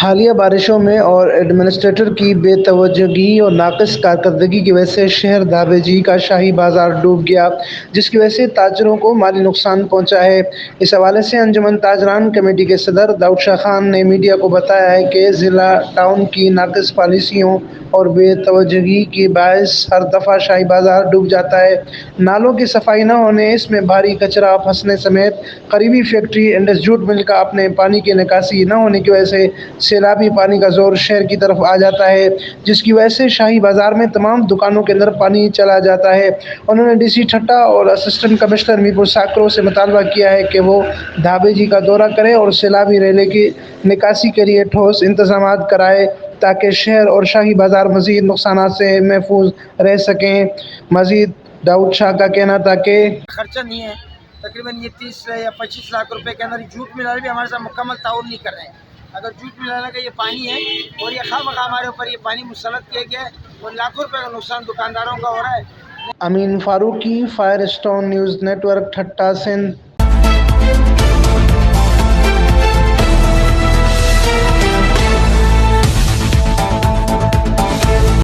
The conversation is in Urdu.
حالیہ بارشوں میں اور ایڈمنسٹریٹر کی بے توجہی اور ناقص کارکردگی کی وجہ سے شہر دھابے جی کا شاہی بازار ڈوب گیا، جس کی وجہ سے تاجروں کو مالی نقصان پہنچا ہے۔ اس حوالے سے انجمن تاجران کمیٹی کے صدر داؤد شاہ خان نے میڈیا کو بتایا ہے کہ ضلع ٹاؤن کی ناقص پالیسیوں اور بے توجہی کے باعث ہر دفعہ شاہی بازار ڈوب جاتا ہے۔ نالوں کی صفائی نہ ہونے، اس میں بھاری کچرا پھنسنے سمیت قریبی فیکٹری اینڈ جوٹ مل کا اپنے پانی کی نکاسی نہ ہونے کی وجہ سے سیلابی پانی کا زور شہر کی طرف آ جاتا ہے، جس کی وجہ سے شاہی بازار میں تمام دکانوں کے اندر پانی چلا جاتا ہے۔ انہوں نے ڈی سی ٹھٹہ اور اسسٹنٹ کمشنر میرپور ساکرو سے مطالبہ کیا ہے کہ وہ دھابے جی کا دورہ کریں اور سیلابی ریلے کی نکاسی کے لیے ٹھوس انتظامات کرائیں تاکہ شہر اور شاہی بازار مزید نقصانات سے محفوظ رہ سکیں۔ مزید داؤد شاہ کا کہنا تھا کہ خرچہ نہیں ہے، تقریباً یہ 30 یا 25 لاکھ روپے کے اندر جھوٹ ملانے بھی ہمارے ساتھ مکمل تعاون نہیں کر رہے ہیں۔ اگر جھوٹ ملانے کا یہ پانی ہے اور یہ خواہ مخواہ ہمارے اوپر یہ پانی مسلط کیا گیا ہے اور لاکھوں روپے کا نقصان دکانداروں کا ہو رہا ہے۔ Amin Farooqui, fire stone news network, Thatta, Sindh.